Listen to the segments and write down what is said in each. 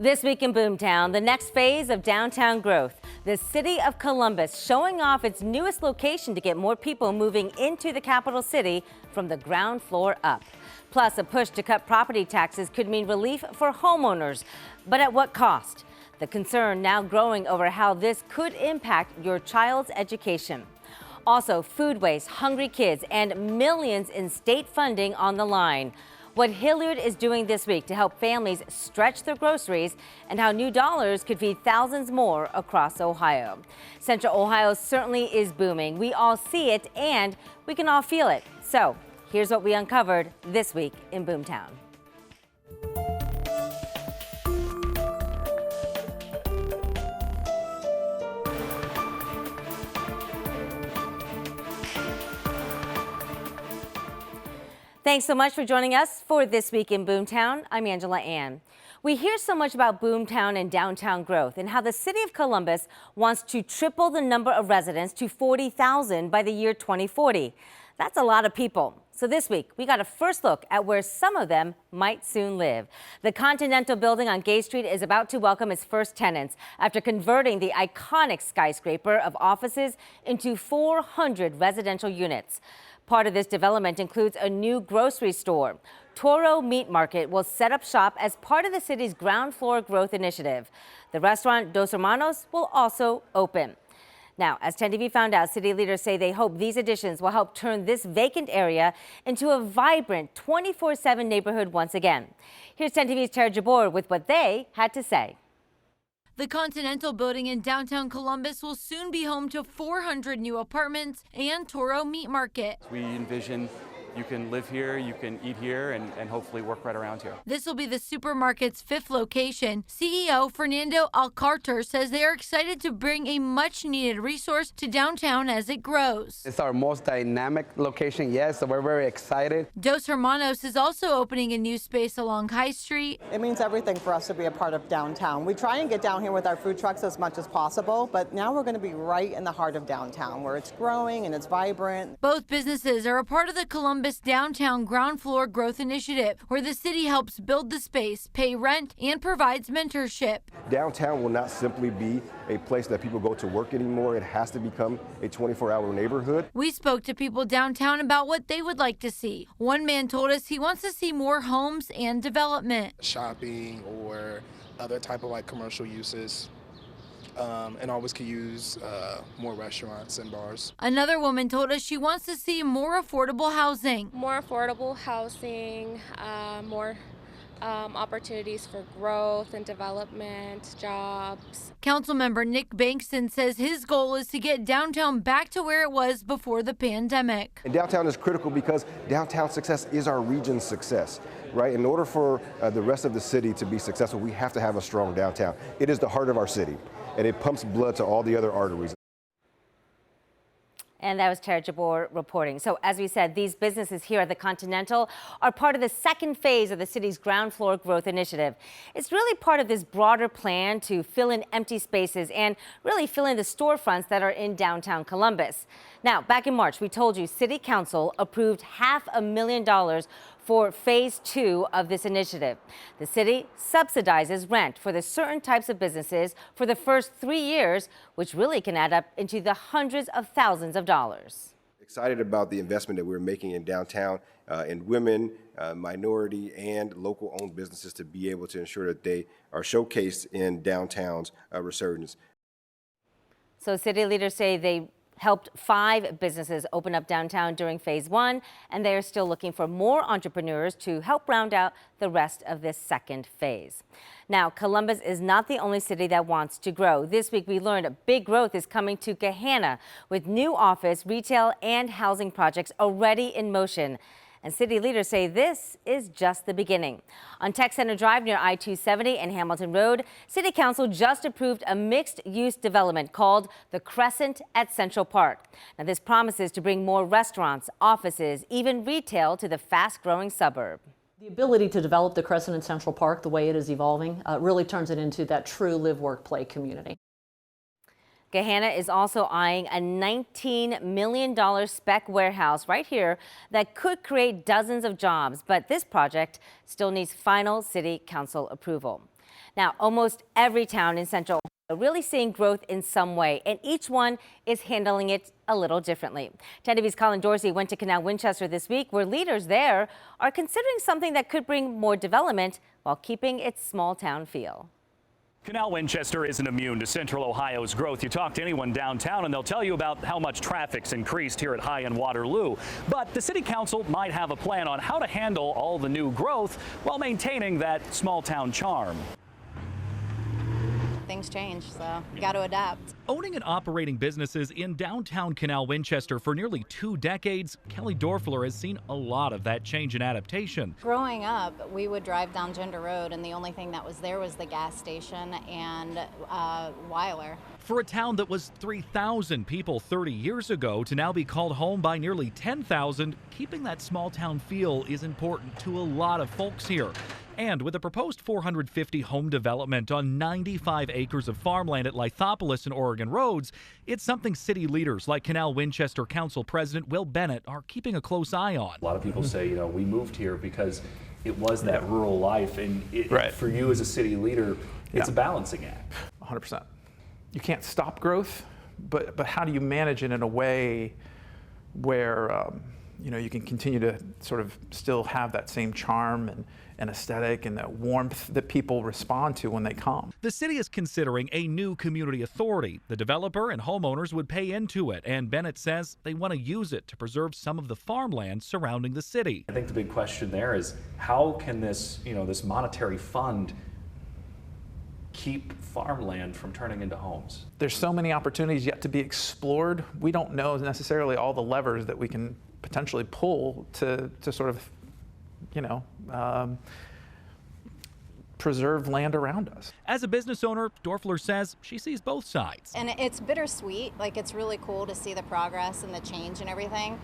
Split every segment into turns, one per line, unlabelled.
This week in Boomtown, the next phase of downtown growth. The city of Columbus showing off its newest location to get more people moving into the capital city from the ground floor up. Plus, a push to cut property taxes could mean relief for homeowners. But at what cost? The concern now growing over how this could impact your child's education. Also, food waste, hungry kids, and millions in state funding on the line. What Hilliard is doing this week to help families stretch their groceries and how new dollars could feed thousands more across Ohio. Central Ohio certainly is booming. We all see it and we can all feel it. So here's what we uncovered this week in Boomtown. Thanks so much for joining us for This Week in Boomtown. I'm Angela Ann. We hear so much about Boomtown and downtown growth and how the city of Columbus wants to triple the number of residents to 40,000 by the year 2040. That's a lot of people. So this week, we got a first look at where some of them might soon live. The Continental building on Gay Street is about to welcome its first tenants after converting the iconic skyscraper of offices into 400 residential units. Part of this development includes a new grocery store. Toro Meat Market will set up shop as part of the city's ground floor growth initiative. The restaurant Dos Hermanos will also open. Now, as 10 TV found out, city leaders say they hope these additions will help turn this vacant area into a vibrant 24/7 neighborhood once again. Here's 10 TV's Tara Jabor with what they had to say.
The Continental building in downtown Columbus will soon be home to 400 new apartments and Toro Meat Market.
We envision you can live here, you can eat here, and hopefully work right around here.
This will be the supermarket's 5th location. CEO Fernando Alcarter says they are excited to bring a much-needed resource to downtown as it grows.
It's our most dynamic location, yes, so we're very excited.
Dos Hermanos is also opening a new space along High Street.
It means everything for us to be a part of downtown. We try and get down here with our food trucks as much as possible, but now we're going to be right in the heart of downtown where it's growing and it's vibrant.
Both businesses are a part of the Columbus Downtown Ground Floor Growth Initiative, where the city helps build the space, pay rent, and provides mentorship.
Downtown will not simply be a place that people go to work anymore. It has to become a 24-hour neighborhood.
We spoke to people downtown about what they would like to see. One man told us he wants to see more homes and development.
Shopping or other type of commercial uses. And always could use more restaurants and bars.
Another woman told us she wants to see more affordable housing.
More affordable housing, more opportunities for growth and development, jobs.
Councilmember Nick Bankston says his goal is to get downtown back to where it was before the pandemic.
And downtown is critical because downtown success is our region's success, right? In order for the rest of the city to be successful, we have to have a strong downtown. It is the heart of our city, and it pumps blood to all the other arteries.
And that was Tara Jabor reporting. So as we said, these businesses here at the Continental are part of the second phase of the city's ground floor growth initiative. It's really part of this broader plan to fill in empty spaces and really fill in the storefronts that are in downtown Columbus. Now, back in March, we told you City Council approved $500,000 for phase 2 of this initiative. The city subsidizes rent for the certain types of businesses for the first 3 years, which really can add up into the hundreds of thousands of dollars.
Excited about the investment that we're making in downtown, in women, minority, and local-owned businesses to be able to ensure that they are showcased in downtown's resurgence.
So city leaders say they helped 5 businesses open up downtown during phase 1, and they are still looking for more entrepreneurs to help round out the rest of this second phase. Now, Columbus is not the only city that wants to grow. This week, we learned big growth is coming to Gahanna with new office, retail, and housing projects already in motion. And city leaders say this is just the beginning. On Tech Center Drive near I-270 and Hamilton Road, City Council just approved a mixed-use development called the Crescent at Central Park. Now, this promises to bring more restaurants, offices, even retail to the fast-growing suburb.
The ability to develop the Crescent in Central Park the way it is evolving really turns it into that true live, work, play community.
Gahanna is also eyeing a $19 million spec warehouse right here that could create dozens of jobs, but this project still needs final city council approval. Now, almost every town in Central Ohio really seeing growth in some way, and each one is handling it a little differently. 10 TV's Colin Dorsey went to Canal Winchester this week, where leaders there are considering something that could bring more development while keeping its small town feel.
Canal Winchester isn't immune to Central Ohio's growth. You talk to anyone downtown and they'll tell you about how much traffic's increased here at High and Waterloo. But the city council might have a plan on how to handle all the new growth while maintaining that small town charm.
Things change, so you got to adapt.
Owning and operating businesses in downtown Canal Winchester for nearly 2 decades, Kelly Dorfler has seen a lot of that change and adaptation.
Growing up, we would drive down Gender Road, and the only thing that was there was the gas station and Weiler.
For a town that was 3,000 people 30 years ago to now be called home by nearly 10,000, keeping that small town feel is important to a lot of folks here. And with a proposed 450 home development on 95 acres of farmland at Lithopolis and Oregon Roads, it's something city leaders like Canal Winchester Council President Will Bennett are keeping a close eye on.
A lot of people say, we moved here because it was that rural life, and for you as a city leader, it's a balancing act.
100%. You can't stop growth, but how do you manage it in a way where you can continue to sort of still have that same charm and aesthetic and that warmth that people respond to when they come.
The city is considering a new community authority. The developer and homeowners would pay into it, and Bennett says they want to use it to preserve some of the farmland surrounding the city.
I think the big question there is how can this, this monetary fund keep farmland from turning into homes?
There's so many opportunities yet to be explored. We don't know necessarily all the levers that we can potentially pull to sort of preserve land around us.
As a business owner, Dorfler says she sees both sides.
And it's bittersweet. Like, it's really cool to see the progress and the change and everything.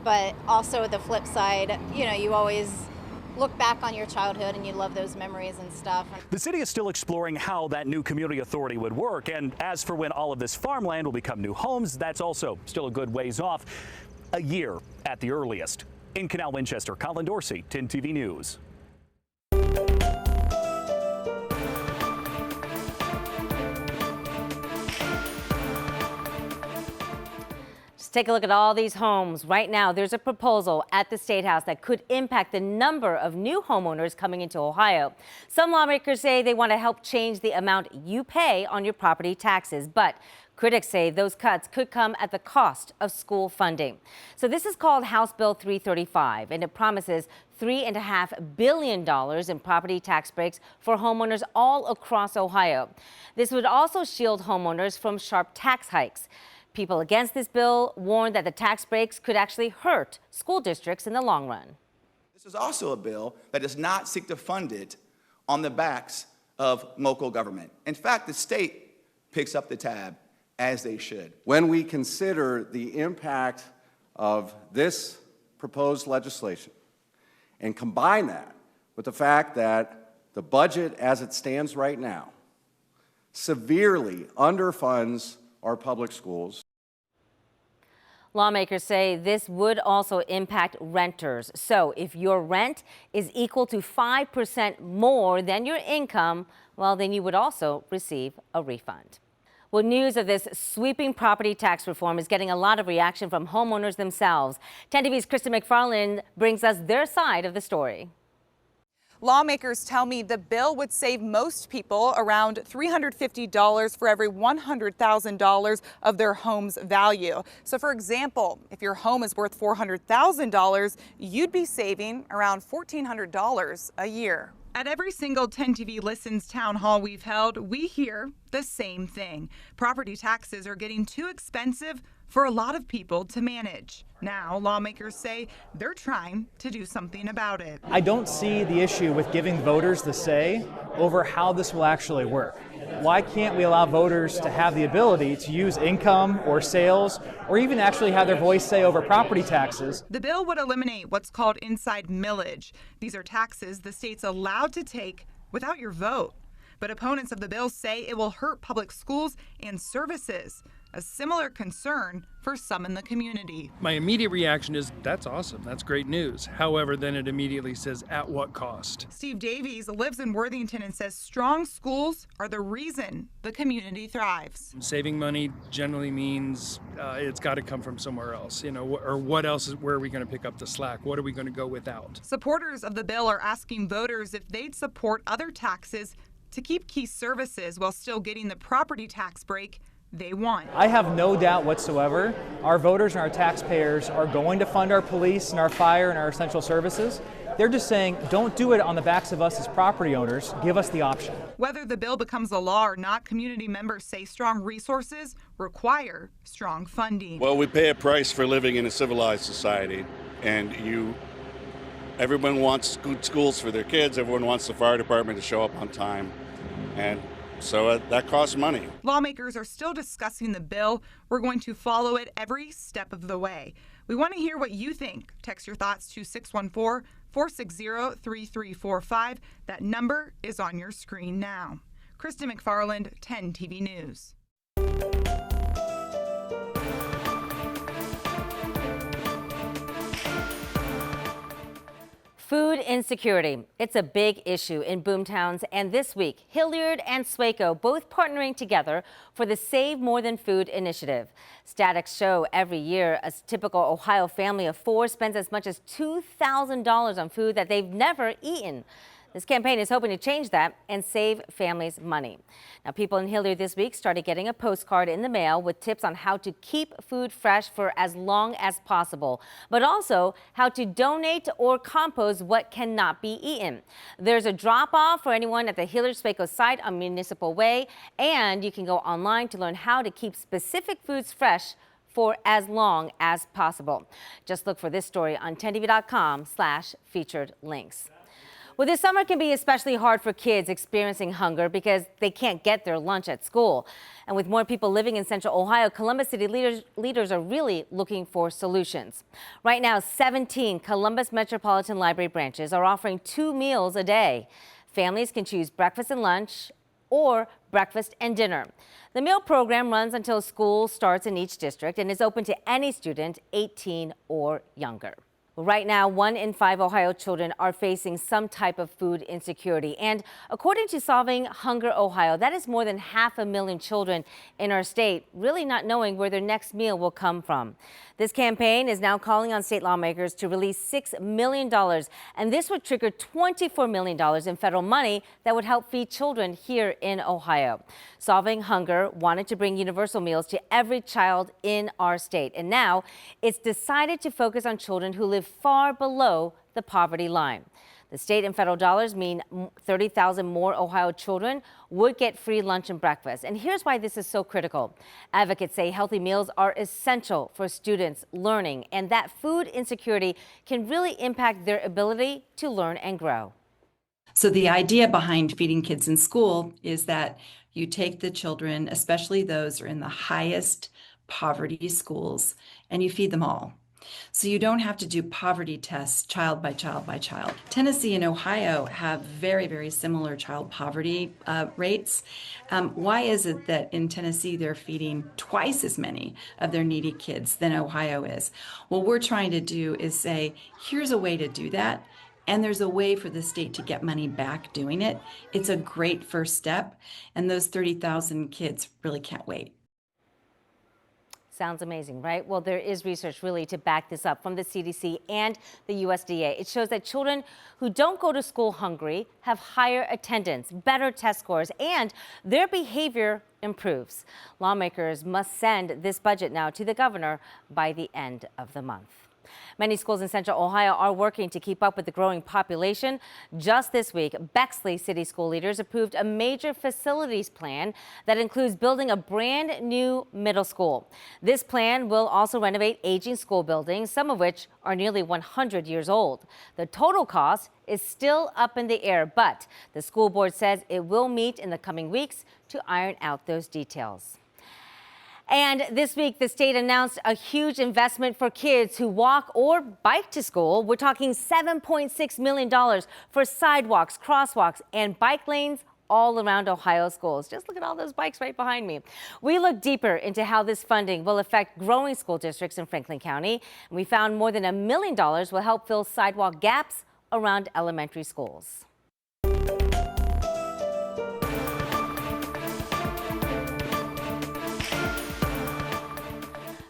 But also the flip side, you always look back on your childhood and you love those memories and stuff.
The city is still exploring how that new community authority would work. And as for when all of this farmland will become new homes, that's also still a good ways off. A year at the earliest. In Canal Winchester, Colin Dorsey, 10 TV News.
Just take a look at all these homes. Right now, there's a proposal at the State House that could impact the number of new homeowners coming into Ohio. Some lawmakers say they want to help change the amount you pay on your property taxes, but critics say those cuts could come at the cost of school funding. So this is called House Bill 335, and it promises $3.5 billion in property tax breaks for homeowners all across Ohio. This would also shield homeowners from sharp tax hikes. People against this bill warn that the tax breaks could actually hurt school districts in the long run.
This is also a bill that does not seek to fund it on the backs of local government. In fact, the state picks up the tab, as they should.
When we consider the impact of this proposed legislation and combine that with the fact that the budget as it stands right now severely underfunds our public schools.
Lawmakers say this would also impact renters. So if your rent is equal to 5% more than your income, well, then you would also receive a refund. Well, news of this sweeping property tax reform is getting a lot of reaction from homeowners themselves. 10 TV's Kristen McFarland brings us their side of the story.
Lawmakers tell me the bill would save most people around $350 for every $100,000 of their home's value. So for example, if your home is worth $400,000, you'd be saving around $1,400 a year. At every single 10 TV Listens town hall we've held, we hear the same thing. Property taxes are getting too expensive for a lot of people to manage. Now, lawmakers say they're trying to do something about it.
I don't see the issue with giving voters the say over how this will actually work. Why can't we allow voters to have the ability to use income or sales or even actually have their voice say over property taxes?
The bill would eliminate what's called inside millage. These are taxes the state's allowed to take without your vote. But opponents of the bill say it will hurt public schools and services. a similar concern for some in the community.
My immediate reaction is, that's awesome, that's great news. However, then it immediately says, at what cost?
Steve Davies lives in Worthington and says strong schools are the reason the community thrives.
Saving money generally means it's got to come from somewhere else, or what else where are we going to pick up the slack? What are we going to go without?
Supporters of the bill are asking voters if they'd support other taxes to keep key services while still getting the property tax break they want.
I have no doubt whatsoever our voters and our taxpayers are going to fund our police and our fire and our essential services. They're just saying, don't do it on the backs of us as property owners. Give us the option.
Whether the bill becomes a law or not, community members say strong resources require strong funding.
Well, we pay a price for living in a civilized society, and everyone wants good schools for their kids. Everyone wants the fire department to show up on time, and so that costs money.
Lawmakers are still discussing the bill. We're going to follow it every step of the way. We want to hear what you think. Text your thoughts to 614-460-3345. That number is on your screen now. Kristen McFarland, 10 TV News.
Food insecurity. It's a big issue in boomtowns, and this week, Hilliard and Swaco both partnering together for the Save More Than Food initiative. Statistics show every year a typical Ohio family of 4 spends as much as $2,000 on food that they've never eaten. This campaign is hoping to change that and save families money. Now, people in Hilliard this week started getting a postcard in the mail with tips on how to keep food fresh for as long as possible, but also how to donate or compost what cannot be eaten. There's a drop-off for anyone at the Hilliard-Swaco site on Municipal Way, and you can go online to learn how to keep specific foods fresh for as long as possible. Just look for this story on 10tv.com/featured links. Well, this summer can be especially hard for kids experiencing hunger because they can't get their lunch at school. And with more people living in Central Ohio, Columbus City leaders are really looking for solutions. Right now, 17 Columbus Metropolitan Library branches are offering 2 meals a day. Families can choose breakfast and lunch or breakfast and dinner. The meal program runs until school starts in each district and is open to any student 18 or younger. Right now, 1 in 5 Ohio children are facing some type of food insecurity. And according to Solving Hunger Ohio, that is more than 500,000 children in our state really not knowing where their next meal will come from. This campaign is now calling on state lawmakers to release $6 million, and this would trigger $24 million in federal money that would help feed children here in Ohio. Solving Hunger wanted to bring universal meals to every child in our state, and now it's decided to focus on children who live far below the poverty line. The state and federal dollars mean 30,000 more Ohio children would get free lunch and breakfast. And here's why this is so critical. Advocates say healthy meals are essential for students learning, and that food insecurity can really impact their ability to learn and grow.
So the idea behind feeding kids in school is that you take the children, especially those who are in the highest poverty schools, and you feed them all. So you don't have to do poverty tests child by child by child. Tennessee and Ohio have very, very similar child poverty rates. Why is it that in Tennessee they're feeding twice as many of their needy kids than Ohio is? What we're trying to do is say, here's a way to do that. And there's a way for the state to get money back doing it. It's a great first step. And those 30,000 kids really can't wait.
Sounds amazing, right? Well, there is research really to back this up from the CDC and the USDA. It shows that children who don't go to school hungry have higher attendance, better test scores, and their behavior improves. Lawmakers must send this budget now to the governor by the end of the month. Many schools in Central Ohio are working to keep up with the growing population. Just this week, Bexley City school leaders approved a major facilities plan that includes building a brand new middle school. This plan will also renovate aging school buildings, some of which are nearly 100 years old. The total cost is still up in the air, but the school board says it will meet in the coming weeks to iron out those details. And this week, the state announced a huge investment for kids who walk or bike to school. We're talking $7.6 million for sidewalks, crosswalks, and bike lanes all around Ohio schools. Just look at all those bikes right behind me. We look deeper into how this funding will affect growing school districts in Franklin County. And we found more than $1 million will help fill sidewalk gaps around elementary schools.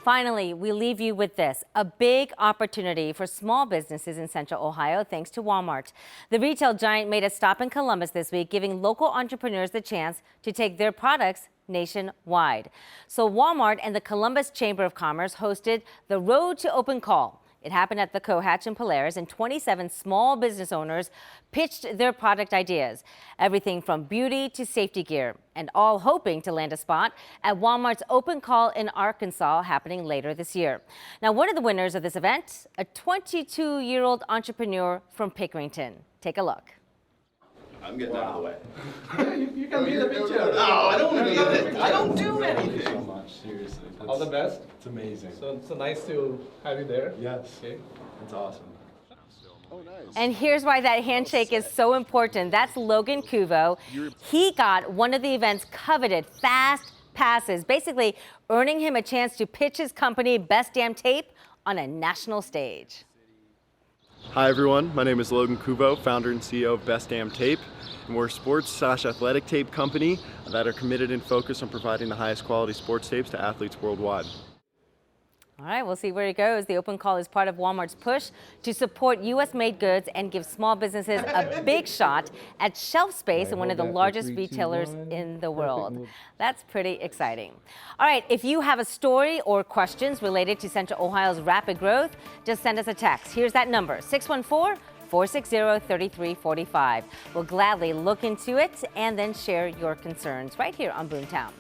Finally, we leave you with this, a big opportunity for small businesses in Central Ohio thanks to Walmart. The retail giant made a stop in Columbus this week, giving local entrepreneurs the chance to take their products nationwide. So Walmart and the Columbus Chamber of Commerce hosted the Road to Open Call. It happened at the Cohatch in Polaris, and 27 small business owners pitched their product ideas, everything from beauty to safety gear, and all hoping to land a spot at Walmart's Open Call in Arkansas happening later this year. Now, one of the winners of this event, a 22-year-old entrepreneur from Pickerington. Take a look.
I'm getting out of the way.
You can be the picture.
No, I don't want to be in it.
I don't do
Thank
anything.
you so much. Seriously.
All the best.
It's amazing.
So nice to have you there.
Yes.
Okay.
It's awesome.
And here's why that handshake is so important. That's Logan Kuvo. He got one of the event's coveted fast passes, basically earning him a chance to pitch his company Best Damn Tape on a national stage.
Hi everyone, my name is Logan Kuvo, founder and CEO of Best Damn Tape, and we're a sports/athletic tape company that are committed and focused on providing the highest quality sports tapes to athletes worldwide.
All right, we'll see where it goes. The Open Call is part of Walmart's push to support U.S.-made goods and give small businesses a big shot at shelf space in one of the largest retailers in the world. That's pretty exciting. All right, if you have a story or questions related to Central Ohio's rapid growth, just send us a text. Here's that number, 614-460-3345. We'll gladly look into it and then share your concerns right here on Boomtown.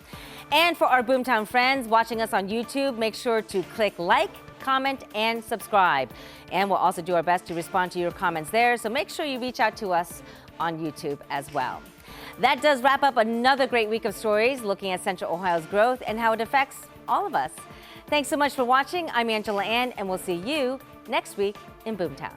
And for our Boomtown friends watching us on YouTube, make sure to click like, comment, and subscribe. And we'll also do our best to respond to your comments there, so make sure you reach out to us on YouTube as well. That does wrap up another great week of stories looking at Central Ohio's growth and how it affects all of us. Thanks so much for watching. I'm Angela Ann, and we'll see you next week in Boomtown.